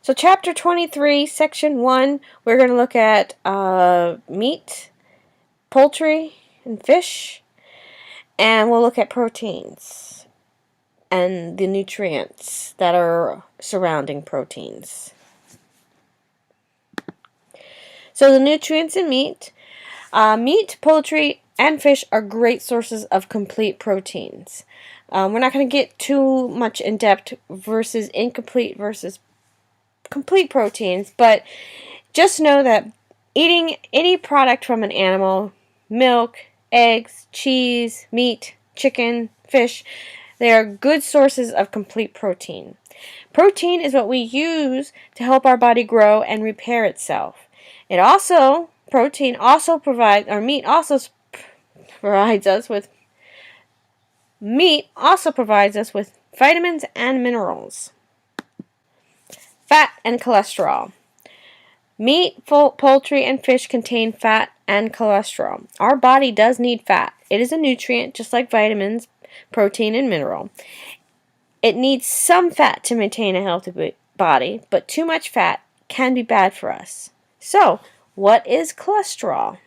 So chapter 23, section 1, we're going to look at meat, poultry, and fish. And we'll look at proteins and the nutrients that are surrounding proteins. So the nutrients in meat. Meat, poultry, and fish are great sources of complete proteins. We're not going to get too much in depth versus incomplete versus complete proteins, but just know that eating any product from an animal, milk, eggs, cheese, meat, chicken, fish, they are good sources of complete protein. Protein is what we use to help our body grow and repair itself. Meat also provides us with vitamins and minerals. Fat and cholesterol. Meat, poultry, and fish contain fat and cholesterol. Our body does need fat. It is a nutrient just like vitamins, protein, and mineral. It needs some fat to maintain a healthy body, but too much fat can be bad for us. So, what is cholesterol?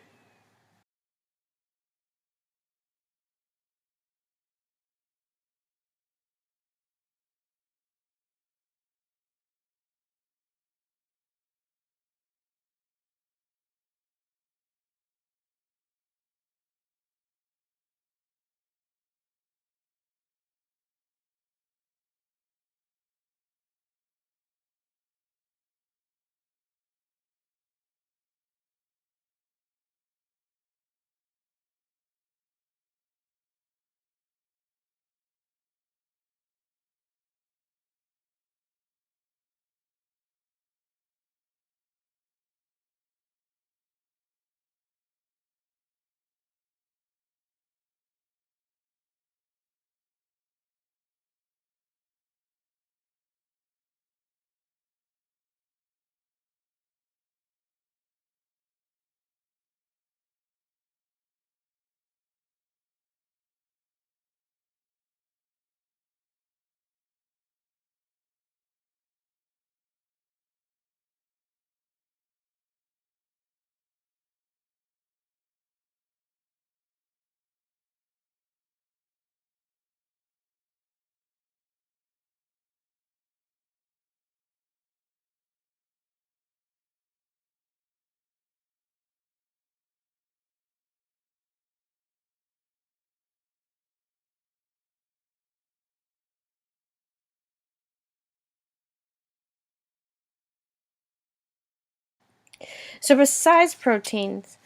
So besides proteins,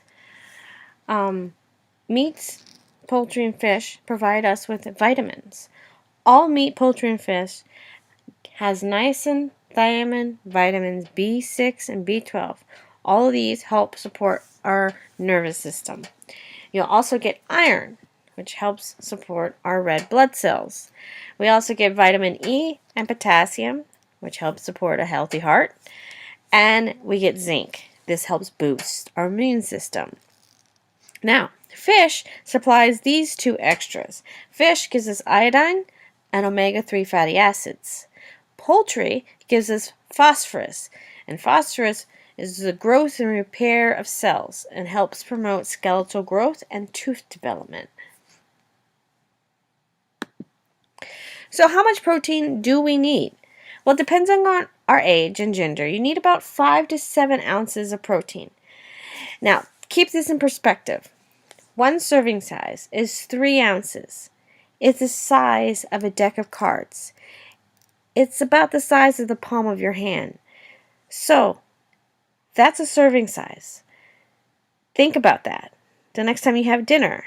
meats, poultry, and fish provide us with vitamins. All meat, poultry, and fish has niacin, thiamine, vitamins B6 and B12. All of these help support our nervous system. You'll also get iron, which helps support our red blood cells. We also get vitamin E and potassium, which helps support a healthy heart. And we get zinc. This helps boost our immune system. Now, fish supplies these two extras. Fish gives us iodine and omega-3 fatty acids. Poultry gives us phosphorus, and phosphorus is the growth and repair of cells and helps promote skeletal growth and tooth development. So how much protein do we need? Well, depending on our age and gender, you need about 5 to 7 ounces of protein. Now, keep this in perspective. One serving size is 3 ounces. It's the size of a deck of cards. It's about the size of the palm of your hand. So, that's a serving size. Think about that. The next time you have dinner,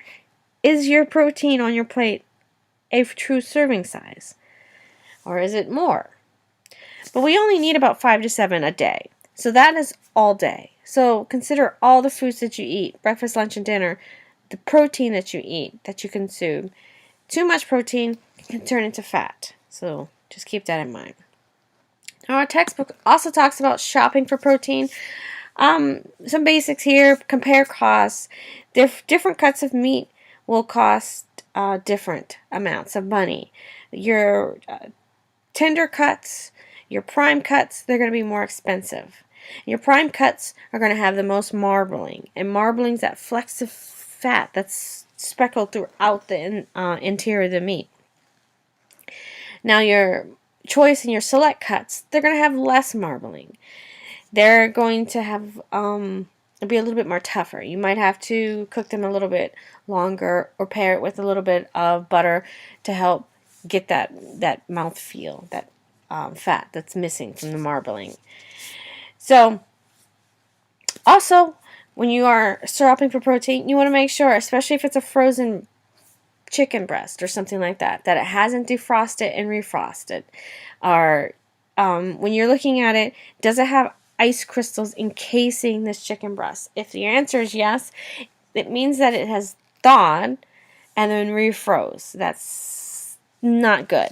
is your protein on your plate a true serving size? Or is it more? But we only need about 5 to 7 a day. So that is all day. So consider all the foods that you eat, breakfast, lunch, and dinner, the protein that you eat, that you consume. Too much protein can turn into fat. So just keep that in mind. Our textbook also talks about shopping for protein. Some basics here. Compare costs. Different cuts of meat will cost different amounts of money. Your tender cuts, Your prime cuts, they're going to be more expensive. Your prime cuts are going to have the most marbling, and marbling is that flecks of fat that's speckled throughout the interior of the meat. Now your choice and your select cuts, they're going to have less marbling. They're going to have be a little bit more tougher. You might have to cook them a little bit longer or pair it with a little bit of butter to help get that mouth feel, that fat that's missing from the marbling. So also, when you are stir-upping for protein, you want to make sure, especially if it's a frozen chicken breast or something like that, that it hasn't defrosted and refrosted. Or when you're looking at it, does it have ice crystals encasing this chicken breast? If your answer is yes, it means that it has thawed and then refroze. That's not good.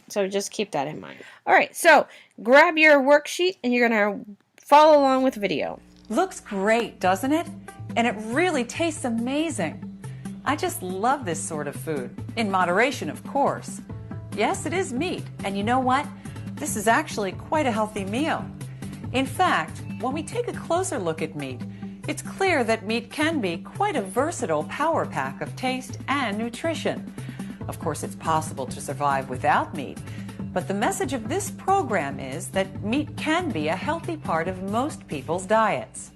So just keep that in mind. All right, so grab your worksheet and you're going to follow along with the video. Looks great, doesn't it? And it really tastes amazing. I just love this sort of food. In moderation, of course. Yes, it is meat. And you know what? This is actually quite a healthy meal. In fact, when we take a closer look at meat, it's clear that meat can be quite a versatile power pack of taste and nutrition. Of course, it's possible to survive without meat, but the message of this program is that meat can be a healthy part of most people's diets.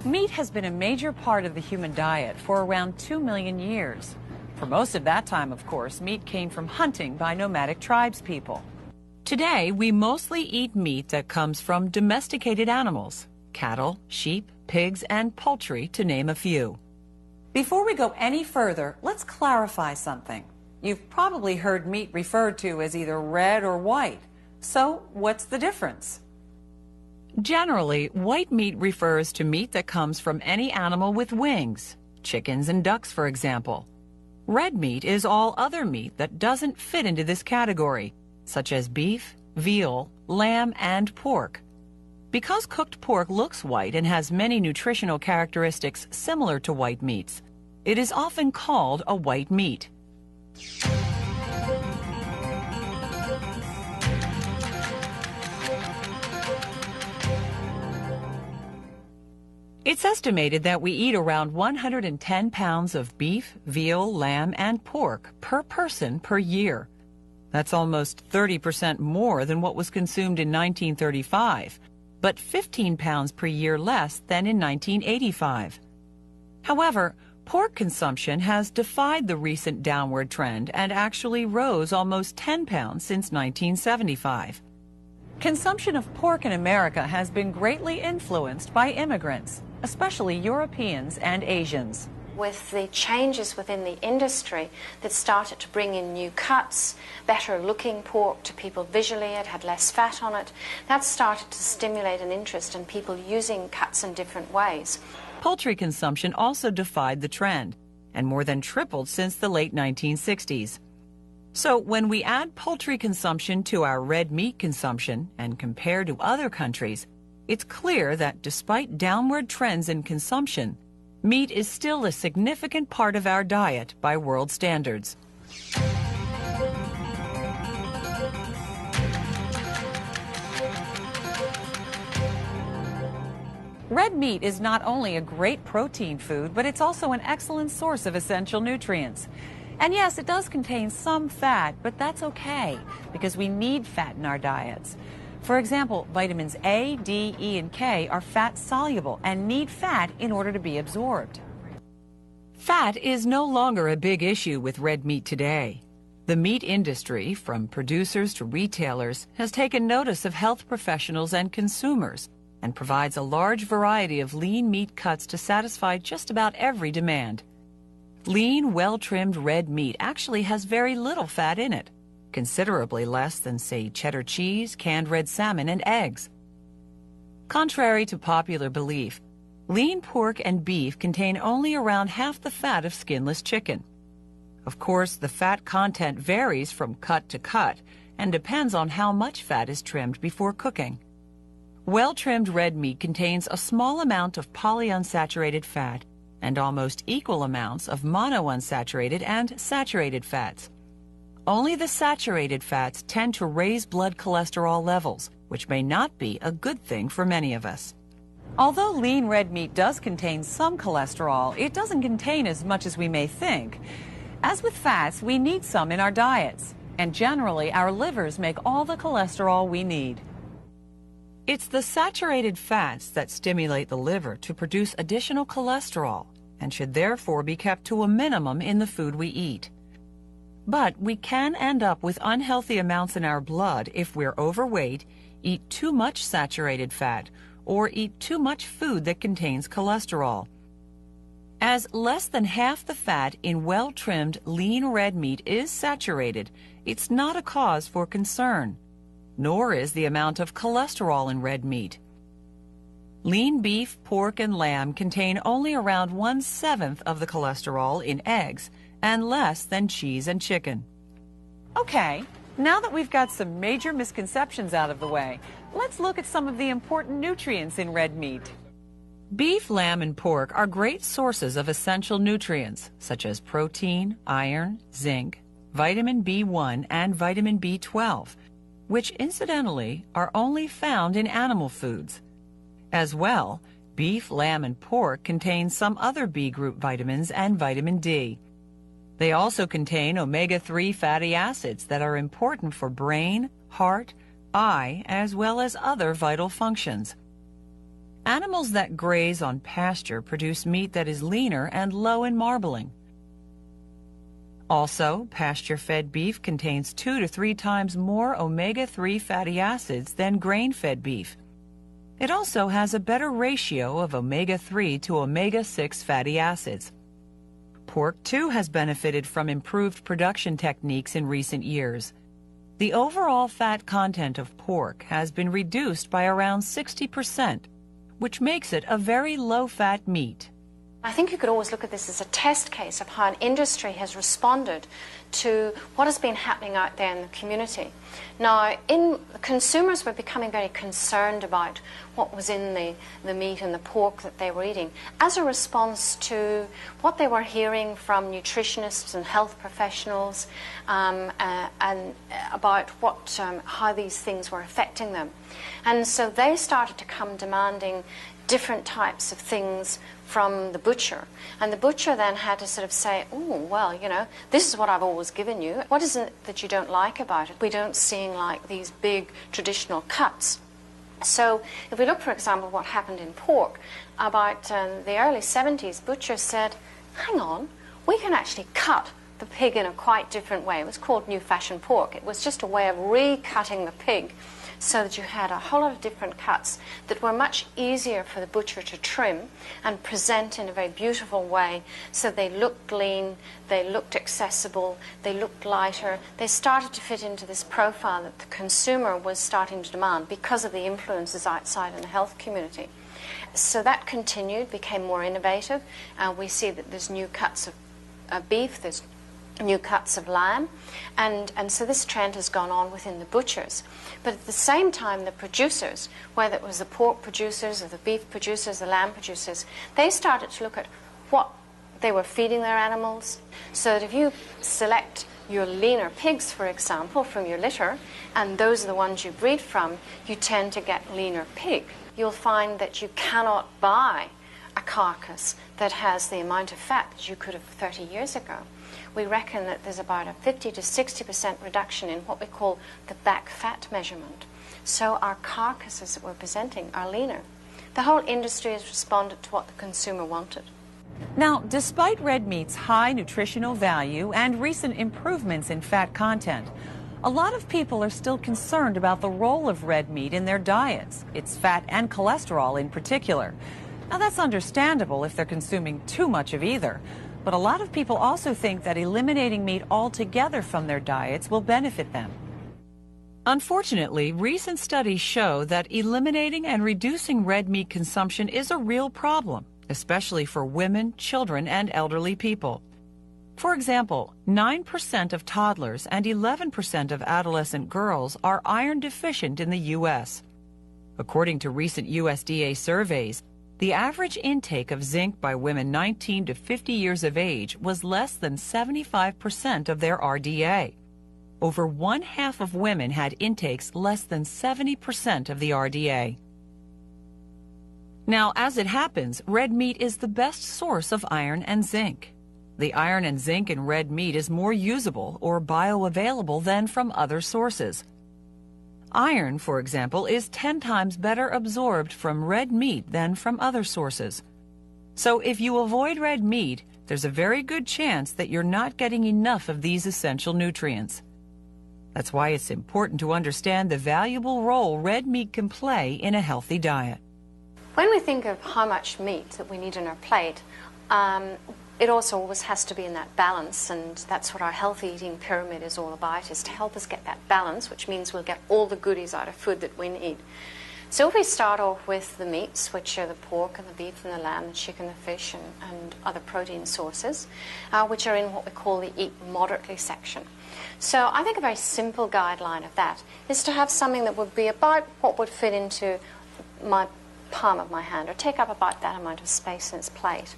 Meat has been a major part of the human diet for around 2 million years. For most of that time, of course, meat came from hunting by nomadic tribespeople. Today, we mostly eat meat that comes from domesticated animals, cattle, sheep, pigs, and poultry, to name a few. Before we go any further, let's clarify something. You've probably heard meat referred to as either red or white. So, what's the difference? Generally, white meat refers to meat that comes from any animal with wings, chickens and ducks, for example. Red meat is all other meat that doesn't fit into this category, such as beef, veal, lamb, and pork. Because cooked pork looks white and has many nutritional characteristics similar to white meats, it is often called a white meat. It's estimated that we eat around 110 pounds of beef, veal, lamb, and pork per person per year. That's almost 30% more than what was consumed in 1935, but 15 pounds per year less than in 1985. However, pork consumption has defied the recent downward trend and actually rose almost 10 pounds since 1975. Consumption of pork in America has been greatly influenced by immigrants, especially Europeans and Asians. With the changes within the industry that started to bring in new cuts, better looking pork to people visually, it had less fat on it, that started to stimulate an interest in people using cuts in different ways. Poultry consumption also defied the trend and more than tripled since the late 1960s. So when we add poultry consumption to our red meat consumption and compare to other countries, it's clear that despite downward trends in consumption, meat is still a significant part of our diet by world standards. Red meat is not only a great protein food, but it's also an excellent source of essential nutrients. And yes, it does contain some fat, but that's okay because we need fat in our diets. For example, vitamins A, D, E, and K are fat soluble and need fat in order to be absorbed. Fat is no longer a big issue with red meat today. The meat industry, from producers to retailers, has taken notice of health professionals and consumers and provides a large variety of lean meat cuts to satisfy just about every demand. Lean, well-trimmed red meat actually has very little fat in it, considerably less than, say, cheddar cheese, canned red salmon, and eggs. Contrary to popular belief, lean pork and beef contain only around half the fat of skinless chicken. Of course, the fat content varies from cut to cut, and depends on how much fat is trimmed before cooking. Well-trimmed red meat contains a small amount of polyunsaturated fat and almost equal amounts of monounsaturated and saturated fats. Only the saturated fats tend to raise blood cholesterol levels, which may not be a good thing for many of us. Although lean red meat does contain some cholesterol, it doesn't contain as much as we may think. As with fats, we need some in our diets, and generally our livers make all the cholesterol we need. It's the saturated fats that stimulate the liver to produce additional cholesterol and should therefore be kept to a minimum in the food we eat. But we can end up with unhealthy amounts in our blood if we're overweight, eat too much saturated fat, or eat too much food that contains cholesterol. As less than half the fat in well-trimmed lean red meat is saturated, it's not a cause for concern, nor is the amount of cholesterol in red meat. Lean beef, pork, and lamb contain only around 1/7 of the cholesterol in eggs and less than cheese and chicken. Okay, now that we've got some major misconceptions out of the way, let's look at some of the important nutrients in red meat. Beef, lamb, and pork are great sources of essential nutrients, such as protein, iron, zinc, vitamin B1, and vitamin B12, which incidentally are only found in animal foods. As well, beef, lamb, and pork contain some other B group vitamins and vitamin D. They also contain omega-3 fatty acids that are important for brain, heart, eye, as well as other vital functions. Animals that graze on pasture produce meat that is leaner and low in marbling. Also, pasture-fed beef contains 2 to 3 times more omega-3 fatty acids than grain-fed beef. It also has a better ratio of omega-3 to omega-6 fatty acids. Pork, too, has benefited from improved production techniques in recent years. The overall fat content of pork has been reduced by around 60%, which makes it a very low-fat meat. I think you could always look at this as a test case of how an industry has responded to what has been happening out there in the community. Now, consumers were becoming very concerned about what was in the meat and the pork that they were eating as a response to what they were hearing from nutritionists and health professionals and about how these things were affecting them. And so they started to come demanding different types of things from the butcher. And the butcher then had to sort of say, oh, well, you know, this is what I've always given you. What is it that you don't like about it? We don't see like these big traditional cuts. So if we look, for example, what happened in pork, about the early 70s, butchers said, hang on, we can actually cut the pig in a quite different way. It was called new fashioned pork. It was just a way of recutting the pig so that you had a whole lot of different cuts that were much easier for the butcher to trim and present in a very beautiful way, so they looked lean, they looked accessible, they looked lighter. They started to fit into this profile that the consumer was starting to demand because of the influences outside in the health community. So that continued, became more innovative. We see that there's new cuts of beef, there's new cuts of lamb, and so this trend has gone on within the butchers. But at the same time, the producers, whether it was the pork producers or the beef producers, the lamb producers, they started to look at what they were feeding their animals, so that if you select your leaner pigs, for example, from your litter, and those are the ones you breed from, you tend to get leaner pig. You'll find that you cannot buy a carcass that has the amount of fat that you could have 30 years ago. We reckon that there's about a 50 to 60% reduction in what we call the back fat measurement. So our carcasses that we're presenting are leaner. The whole industry has responded to what the consumer wanted. Now, despite red meat's high nutritional value and recent improvements in fat content, a lot of people are still concerned about the role of red meat in their diets, its fat and cholesterol in particular. Now, that's understandable if they're consuming too much of either, but a lot of people also think that eliminating meat altogether from their diets will benefit them. Unfortunately, recent studies show that eliminating and reducing red meat consumption is a real problem, especially for women, children, and elderly people. For example, 9% of toddlers and 11% of adolescent girls are iron deficient in the U.S. According to recent USDA surveys, the average intake of zinc by women 19 to 50 years of age was less than 75% of their RDA. Over 1/2 of women had intakes less than 70% of the RDA. Now, as it happens, red meat is the best source of iron and zinc. The iron and zinc in red meat is more usable or bioavailable than from other sources. Iron, for example, is 10 times better absorbed from red meat than from other sources. So if you avoid red meat, there's a very good chance that you're not getting enough of these essential nutrients. That's why it's important to understand the valuable role red meat can play in a healthy diet. When we think of how much meat that we need on our plate, it also always has to be in that balance, and that's what our healthy eating pyramid is all about, is to help us get that balance, which means we'll get all the goodies out of food that we need. So if we start off with the meats, which are the pork and the beef and the lamb, the chicken, the fish, and other protein sources, which are in what we call the eat moderately section. So I think a very simple guideline of that is to have something that would be about what would fit into my palm of my hand, or take up about that amount of space in its plate.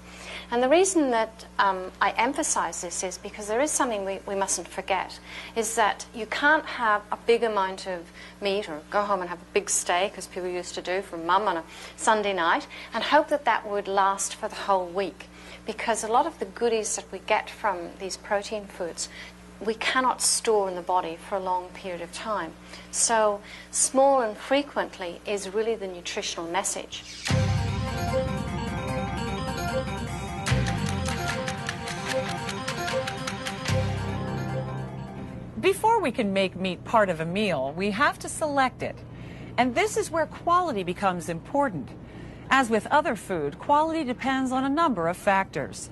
And the reason that I emphasize this is because there is something we mustn't forget, is that you can't have a big amount of meat or go home and have a big steak, as people used to do for mum on a Sunday night, and hope that that would last for the whole week. Because a lot of the goodies that we get from these protein foods we cannot store in the body for a long period of time. So small and frequently is really the nutritional message. Before we can make meat part of a meal, we have to select it. And this is where quality becomes important. As with other food, quality depends on a number of factors.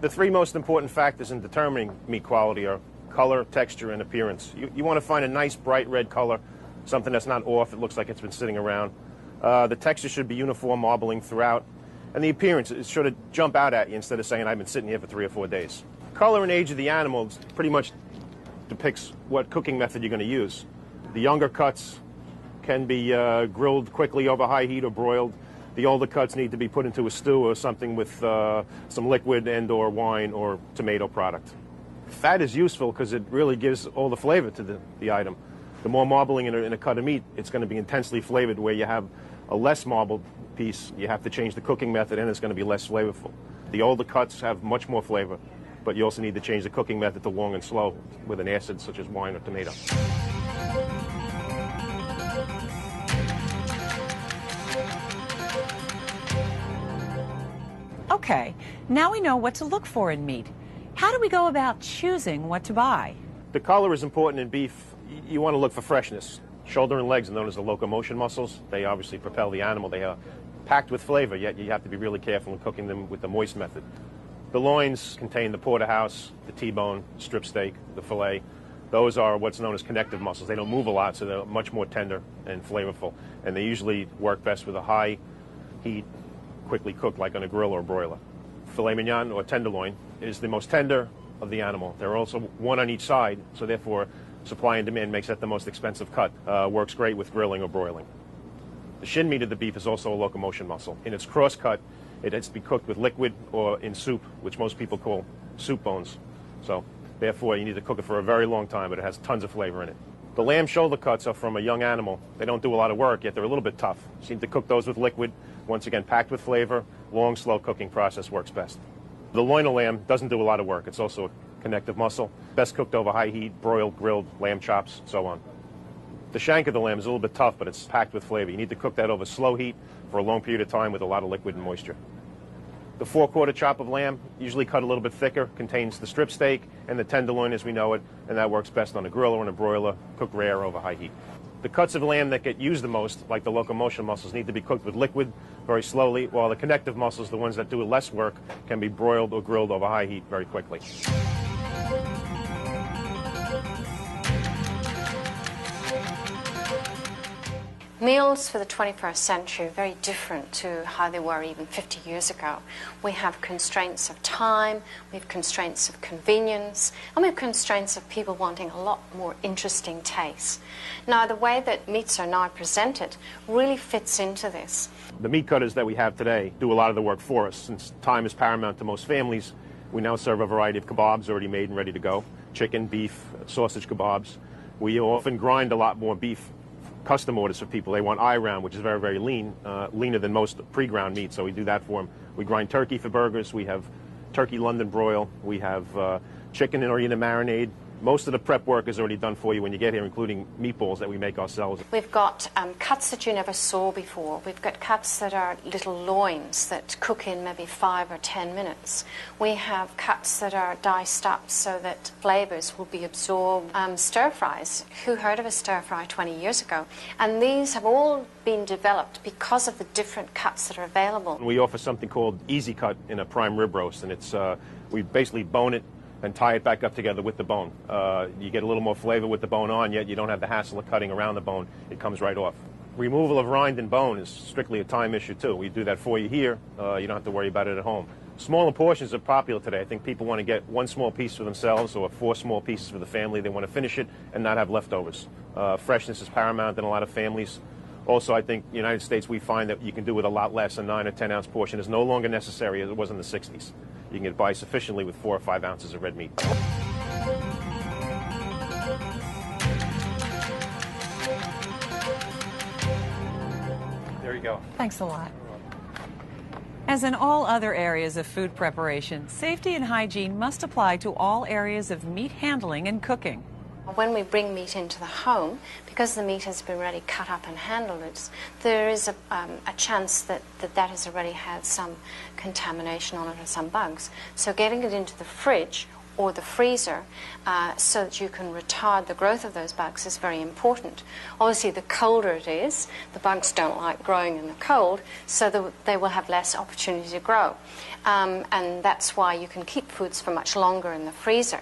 The three most important factors in determining meat quality are color, texture, and appearance. You want to find a nice bright red color, something that's not off, it looks like it's been sitting around. The texture should be uniform, marbling throughout. And the appearance, it should jump out at you instead of saying, I've been sitting here for 3 or 4 days. Color and age of the animal pretty much depicts what cooking method you're going to use. The younger cuts can be grilled quickly over high heat or broiled. The older cuts need to be put into a stew or something with some liquid and or wine or tomato product. Fat is useful because it really gives all the flavor to the item. The more marbling in a cut of meat, it's going to be intensely flavored. Where you have a less marbled piece, you have to change the cooking method and it's going to be less flavorful. The older cuts have much more flavor, but you also need to change the cooking method to long and slow with an acid such as wine or tomato. Okay, now we know what to look for in meat. How do we go about choosing what to buy? The color is important in beef. You want to look for freshness. Shoulder and legs are known as the locomotion muscles. They obviously propel the animal. They are packed with flavor, yet you have to be really careful in cooking them with the moist method. The loins contain the porterhouse, the T-bone, strip steak, the fillet. Those are what's known as connective muscles. They don't move a lot, so they're much more tender and flavorful. And they usually work best with a high heat, quickly cooked like on a grill or broiler. Filet mignon or tenderloin is the most tender of the animal. There are also one on each side, so therefore supply and demand makes that the most expensive cut. Works great with grilling or broiling. The shin meat of the beef is also a locomotion muscle. In its cross cut, it has to be cooked with liquid or in soup, which most people call soup bones. So therefore you need to cook it for a very long time, but it has tons of flavor in it. The lamb shoulder cuts are from a young animal. They don't do a lot of work, yet they're a little bit tough. You need to cook those with liquid. Once again, packed with flavor. Long, slow cooking process works best. The loin of lamb doesn't do a lot of work. It's also a connective muscle. Best cooked over high heat, broiled, grilled, lamb chops, so on. The shank of the lamb is a little bit tough, but it's packed with flavor. You need to cook that over slow heat for a long period of time with a lot of liquid and moisture. The 4/4 chop of lamb, usually cut a little bit thicker, contains the strip steak and the tenderloin as we know it, and that works best on a grill or in a broiler, cooked rare over high heat. The cuts of lamb that get used the most, like the locomotion muscles, need to be cooked with liquid very slowly, while the connective muscles, the ones that do less work, can be broiled or grilled over high heat very quickly. Meals for the 21st century are very different to how they were even 50 years ago. We have constraints of time, we have constraints of convenience, and we have constraints of people wanting a lot more interesting tastes. Now, the way that meats are now presented really fits into this. The meat cutters that we have today do a lot of the work for us. Since time is paramount to most families, we now serve a variety of kebabs already made and ready to go. Chicken, beef, sausage kebabs. We often grind a lot more beef. Custom orders for people. They want eye-round, which is very, very lean, leaner than most pre-ground meat, so we do that for them. We grind turkey for burgers. We have turkey London broil. We have chicken or in a marinade. Most of the prep work is already done for you when you get here, including meatballs that we make ourselves. We've got cuts that you never saw before. We've got cuts that are little loins that cook in maybe 5 or 10 minutes. We have cuts that are diced up so that flavors will be absorbed. Stir fries. Who heard of a stir fry 20 years ago? And these have all been developed because of the different cuts that are available. We offer something called Easy Cut in a prime rib roast, and it's we basically bone it and tie it back up together with the bone. You get a little more flavor with the bone on, yet you don't have the hassle of cutting around the bone. It comes right off. Removal of rind and bone is strictly a time issue, too. We do that for you here. You don't have to worry about it at home. Smaller portions are popular today. I think people want to get one small piece for themselves or 4 small pieces for the family. They want to finish it and not have leftovers. Freshness is paramount in a lot of families. Also, I think in the United States, we find that you can do with a lot less. A 9 or 10 ounce portion is no longer necessary as it was in the 60s. You can get by sufficiently with 4 or 5 ounces of red meat. There you go. Thanks a lot. As in all other areas of food preparation, safety and hygiene must apply to all areas of meat handling and cooking. When we bring meat into the home, because the meat has been already cut up and handled, there is a chance that has already had some contamination on it or some bugs. So getting it into the fridge or the freezer so that you can retard the growth of those bugs is very important. Obviously, the colder it is, the bugs don't like growing in the cold, so they will have less opportunity to grow. And that's why you can keep foods for much longer in the freezer.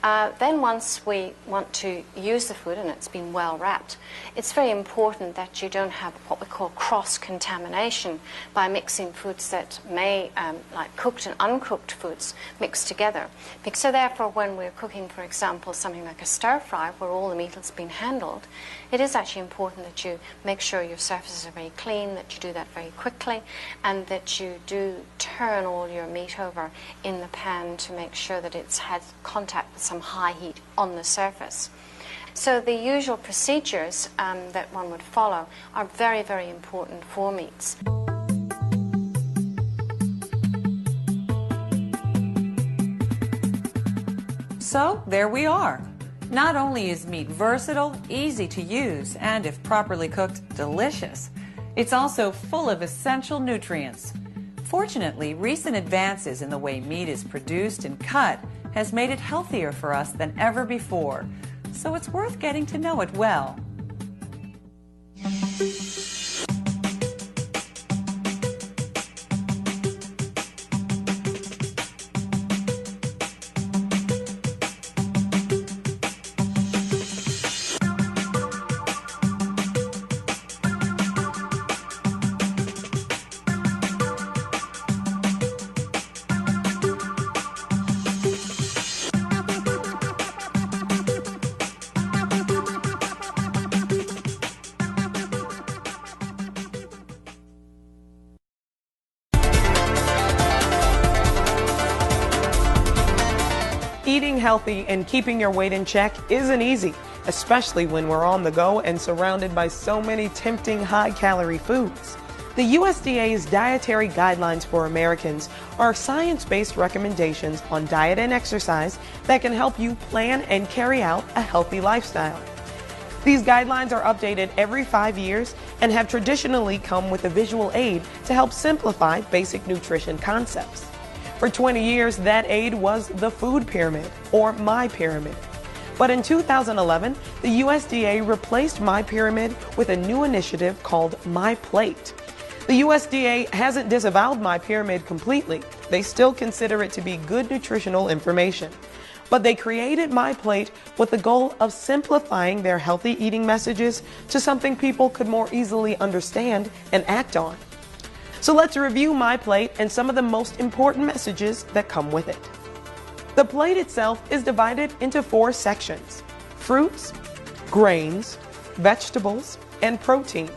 Then once we want to use the food and it's been well wrapped, it's very important that you don't have what we call cross-contamination by mixing foods that may, like cooked and uncooked foods, mix together. So therefore, when we're cooking, for example, something like a stir-fry where all the meat has been handled, it is actually important that you make sure your surfaces are very clean, that you do that very quickly, and that you do turn all your meat over in the pan to make sure that it's had contact with some high heat on the surface. So the usual procedures that one would follow are very, very important for meats. So there we are. Not only is meat versatile, easy to use, and if properly cooked, delicious, it's also full of essential nutrients. Fortunately, recent advances in the way meat is produced and cut has made it healthier for us than ever before, so it's worth getting to know it well. Eating healthy and keeping your weight in check isn't easy, especially when we're on the go and surrounded by so many tempting high-calorie foods. The USDA's dietary guidelines for Americans are science-based recommendations on diet and exercise that can help you plan and carry out a healthy lifestyle. These guidelines are updated every 5 years and have traditionally come with a visual aid to help simplify basic nutrition concepts. For 20 years, that aid was the food pyramid, or My Pyramid. But in 2011, the USDA replaced My Pyramid with a new initiative called My Plate. The USDA hasn't disavowed My Pyramid completely. They still consider it to be good nutritional information. But they created My Plate with the goal of simplifying their healthy eating messages to something people could more easily understand and act on. So let's review My Plate and some of the most important messages that come with it. The plate itself is divided into 4 sections: fruits, grains, vegetables, and protein.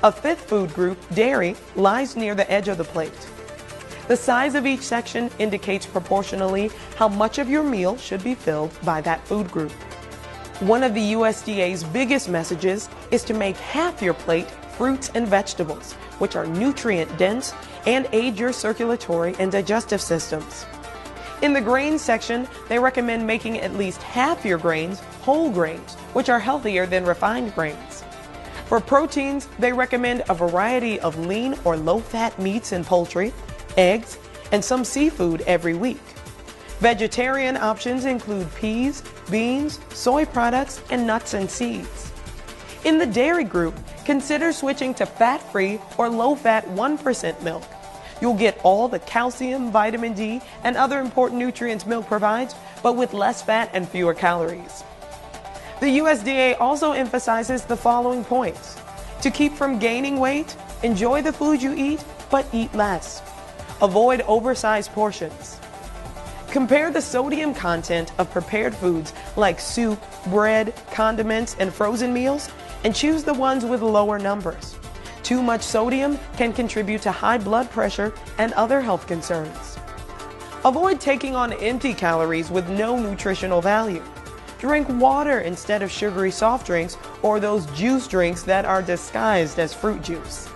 A 5th food group, dairy, lies near the edge of the plate. The size of each section indicates proportionally how much of your meal should be filled by that food group. One of the USDA's biggest messages is to make half your plate fruits and vegetables, which are nutrient dense and aid your circulatory and digestive systems. In the grains section, they recommend making at least half your grains whole grains, which are healthier than refined grains. For proteins, they recommend a variety of lean or low-fat meats and poultry, eggs, and some seafood every week. Vegetarian options include peas, beans, soy products, and nuts and seeds. In the dairy group, consider switching to fat-free or low-fat 1% milk. You'll get all the calcium, vitamin D, and other important nutrients milk provides, but with less fat and fewer calories. The USDA also emphasizes the following points: to keep from gaining weight, enjoy the food you eat, but eat less. Avoid oversized portions. Compare the sodium content of prepared foods like soup, bread, condiments, and frozen meals, and choose the ones with lower numbers. Too much sodium can contribute to high blood pressure and other health concerns. Avoid taking on empty calories with no nutritional value. Drink water instead of sugary soft drinks or those juice drinks that are disguised as fruit juice.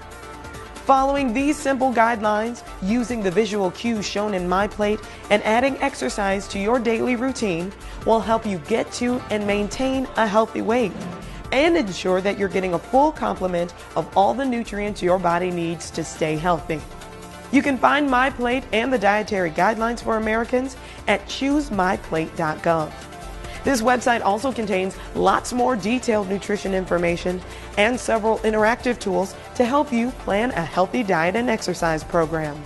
Following these simple guidelines, using the visual cues shown in My Plate, and adding exercise to your daily routine will help you get to and maintain a healthy weight, and ensure that you're getting a full complement of all the nutrients your body needs to stay healthy. You can find My Plate and the dietary guidelines for Americans at choosemyplate.gov. This website also contains lots more detailed nutrition information and several interactive tools to help you plan a healthy diet and exercise program.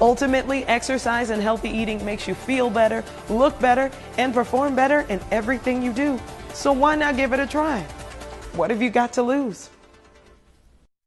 Ultimately, exercise and healthy eating makes you feel better, look better, and perform better in everything you do. So why not give it a try? What have you got to lose?